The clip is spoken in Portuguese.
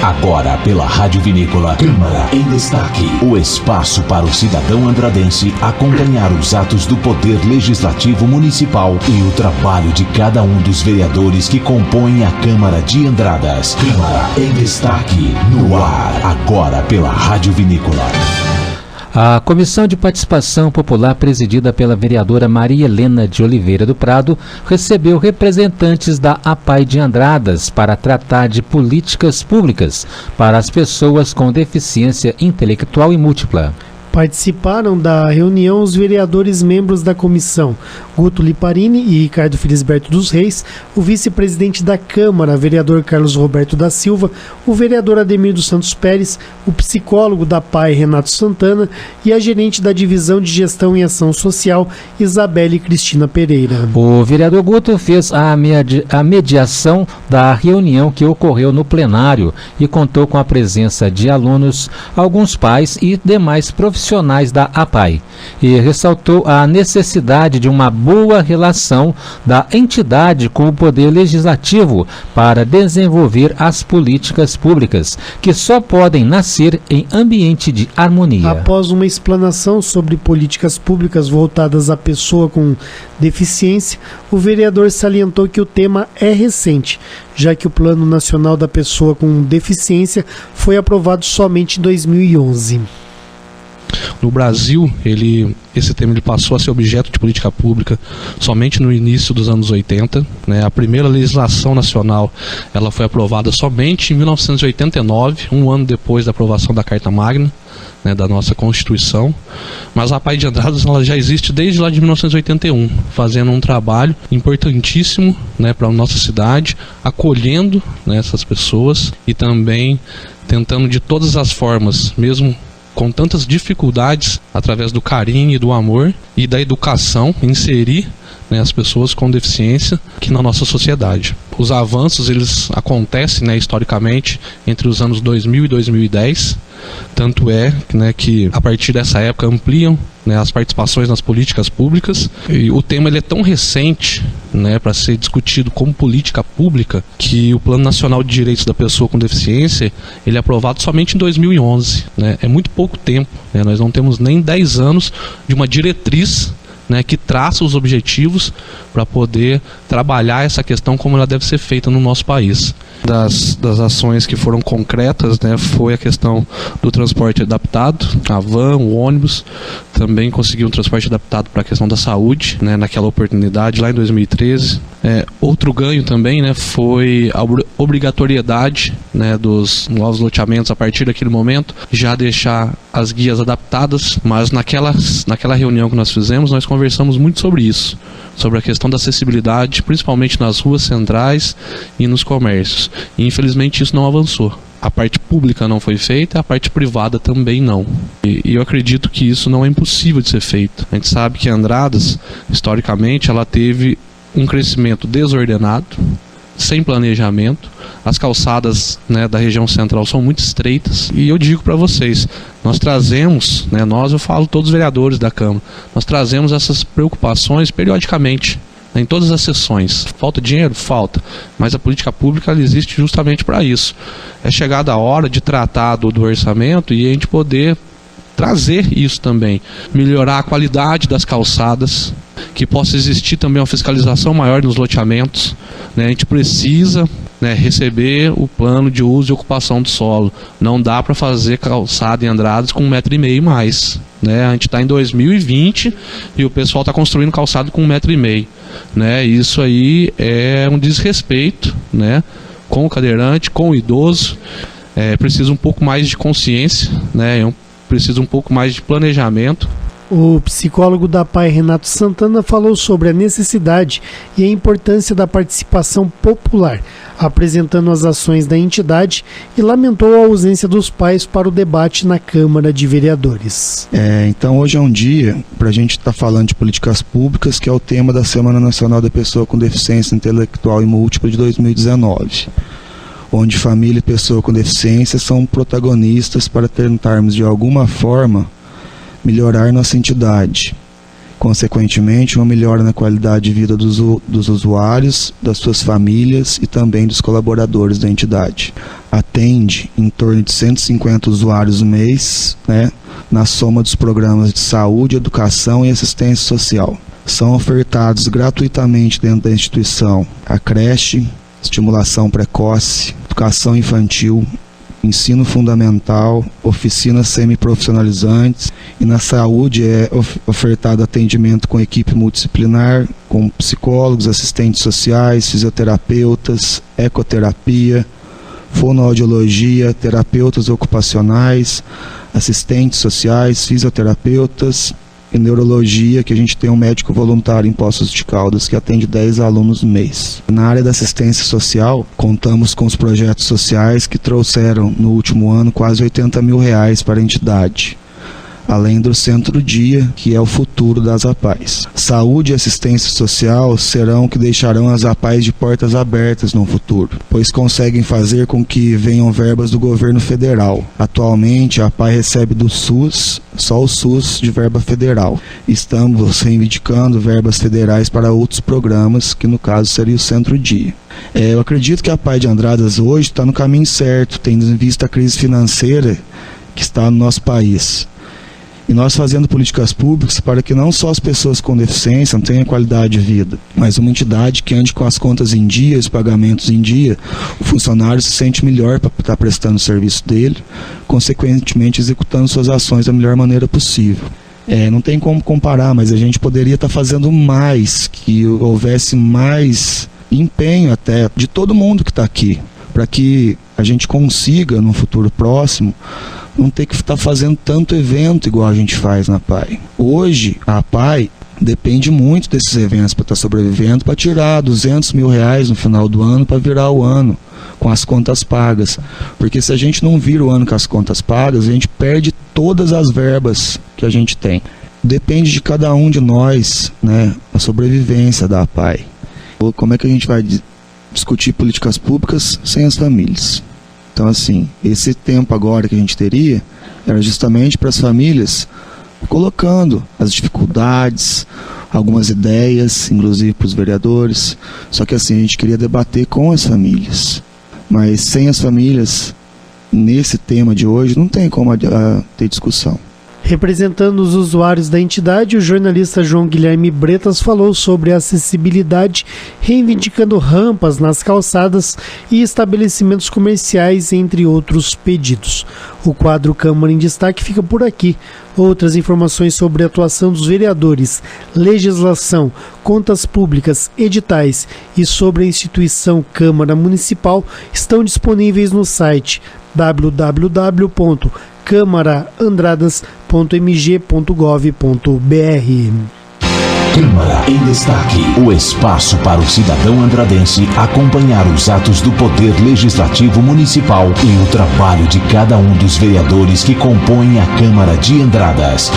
Agora pela Rádio Vinícola, Câmara em Destaque. O espaço para o cidadão andradense acompanhar os atos do Poder Legislativo Municipal e o trabalho de cada um dos vereadores que compõem a Câmara de Andradas. Câmara em Destaque, no ar. Agora pela Rádio Vinícola. A Comissão de Participação Popular, presidida pela vereadora Maria Helena de Oliveira do Prado, recebeu representantes da APAI de Andradas para tratar de políticas públicas para as pessoas com deficiência intelectual e múltipla. Participaram da reunião os vereadores membros da comissão, Guto Liparini e Ricardo Felisberto dos Reis, o vice-presidente da Câmara, vereador Carlos Roberto da Silva, o vereador Ademir dos Santos Pérez, o psicólogo da APAI, Renato Santana, e a gerente da Divisão de Gestão e Ação Social, Isabelle Cristina Pereira. O vereador Guto fez a mediação da reunião que ocorreu no plenário e contou com a presença de alunos, alguns pais e demais profissionais da APAI, e ressaltou a necessidade de uma boa relação da entidade com o Poder Legislativo para desenvolver as políticas públicas, que só podem nascer em ambiente de harmonia. Após uma explanação sobre políticas públicas voltadas à pessoa com deficiência, o vereador salientou que o tema é recente, já que o Plano Nacional da Pessoa com Deficiência foi aprovado somente em 2011. No Brasil, esse tema passou a ser objeto de política pública somente no início dos anos 80. A primeira legislação nacional ela foi aprovada somente em 1989, um ano depois da aprovação da Carta Magna, da nossa Constituição. Mas a APAI de Andradas ela já existe desde lá de 1981, fazendo um trabalho importantíssimo para a nossa cidade, acolhendo essas pessoas e também tentando de todas as formas, mesmo com tantas dificuldades, através do carinho e do amor e da educação, inserir as pessoas com deficiência aqui na nossa sociedade. Os avanços eles acontecem historicamente entre os anos 2000 e 2010, tanto é que a partir dessa época ampliam as participações nas políticas públicas, e o tema ele é tão recente para ser discutido como política pública que o Plano Nacional de Direitos da Pessoa com Deficiência ele é aprovado somente em 2011. É muito pouco tempo, nós não temos nem 10 anos de uma diretriz que traça os objetivos para poder trabalhar essa questão como ela deve ser feita no nosso país. Das ações que foram concretas, foi a questão do transporte adaptado, a van, o ônibus, também conseguiu um transporte adaptado para a questão da saúde, naquela oportunidade, lá em 2013. Outro ganho também foi a obrigatoriedade dos novos loteamentos a partir daquele momento, já deixar as guias adaptadas, mas naquela reunião que nós fizemos, nós conversamos muito sobre isso, sobre a questão da acessibilidade, principalmente nas ruas centrais e nos comércios. E infelizmente isso não avançou. A parte pública não foi feita, a parte privada também não. E eu acredito que isso não é impossível de ser feito. A gente sabe que Andradas, historicamente, ela teve um crescimento desordenado, sem planejamento. As calçadas da região central são muito estreitas. E eu digo para vocês, nós trazemos, eu falo todos os vereadores da Câmara, nós trazemos essas preocupações periodicamente, em todas as sessões. Falta dinheiro? Falta. Mas a política pública ela existe justamente para isso. É chegada a hora de tratar do orçamento e a gente poder trazer isso também. Melhorar a qualidade das calçadas, que possa existir também uma fiscalização maior nos loteamentos. A gente precisa receber o plano de uso e ocupação do solo. Não dá para fazer calçada em Andradas com 1,5 m mais. A gente está em 2020 e o pessoal está construindo calçado com 1,5 m. Isso aí é um desrespeito com o cadeirante, com o idoso. Precisa um pouco mais de consciência, precisa um pouco mais de planejamento. O psicólogo da APAI, Renato Santana, falou sobre a necessidade e a importância da participação popular, apresentando as ações da entidade, e lamentou a ausência dos pais para o debate na Câmara de Vereadores. Então hoje é um dia para a gente estar falando de políticas públicas, que é o tema da Semana Nacional da Pessoa com Deficiência Intelectual e Múltipla de 2019. Onde família e pessoa com deficiência são protagonistas para tentarmos de alguma forma melhorar nossa entidade. Consequentemente, uma melhora na qualidade de vida dos usuários, das suas famílias e também dos colaboradores da entidade. atende em torno de 150 usuários no mês, né, na soma dos programas de saúde, educação e assistência social. São ofertados gratuitamente dentro da instituição a creche, estimulação precoce, educação infantil, ensino fundamental, oficinas semiprofissionalizantes, e na saúde é ofertado atendimento com equipe multidisciplinar, com psicólogos, assistentes sociais, fisioterapeutas, ecoterapia, fonoaudiologia, terapeutas ocupacionais, assistentes sociais, fisioterapeutas e neurologia, que a gente tem um médico voluntário em Poços de Caldas que atende 10 alunos no mês. Na área da assistência social, contamos com os projetos sociais que trouxeram no último ano quase R$80 mil para a entidade, além do Centro-Dia, que é o futuro das APAES. Saúde e assistência social serão que deixarão as APAES de portas abertas no futuro, pois conseguem fazer com que venham verbas do governo federal. Atualmente, a APAE recebe do SUS, só o SUS de verba federal. Estamos reivindicando verbas federais para outros programas, que no caso seria o Centro-Dia. Eu acredito que a APAE de Andradas hoje está no caminho certo, tendo em vista a crise financeira que está no nosso país. E nós fazendo políticas públicas para que não só as pessoas com deficiência tenham qualidade de vida, mas uma entidade que ande com as contas em dia, os pagamentos em dia, o funcionário se sente melhor para estar prestando o serviço dele, consequentemente executando suas ações da melhor maneira possível. Não tem como comparar, mas a gente poderia estar fazendo mais, que houvesse mais empenho até de todo mundo que está aqui, para que a gente consiga, no futuro próximo, não ter que estar fazendo tanto evento igual a gente faz na APAE. Hoje, a APAE depende muito desses eventos para estar sobrevivendo, para tirar R$200 mil no final do ano para virar o ano com as contas pagas. Porque se a gente não vira o ano com as contas pagas, a gente perde todas as verbas que a gente tem. Depende de cada um de nós, né, a sobrevivência da APAE. Como é que a gente vai discutir políticas públicas sem as famílias? Então, assim, esse tempo agora que a gente teria era justamente para as famílias colocando as dificuldades, algumas ideias, inclusive para os vereadores. Só que assim, a gente queria debater com as famílias. Mas sem as famílias, nesse tema de hoje, não tem como ter discussão. Representando os usuários da entidade, o jornalista João Guilherme Bretas falou sobre a acessibilidade, reivindicando rampas nas calçadas e estabelecimentos comerciais, entre outros pedidos. O quadro Câmara em Destaque fica por aqui. Outras informações sobre a atuação dos vereadores, legislação, contas públicas, editais e sobre a instituição Câmara Municipal estão disponíveis no site www.câmaraandradas.mg.gov.br. Câmara em Destaque, o espaço para o cidadão andradense acompanhar os atos do Poder Legislativo Municipal e o trabalho de cada um dos vereadores que compõem a Câmara de Andradas.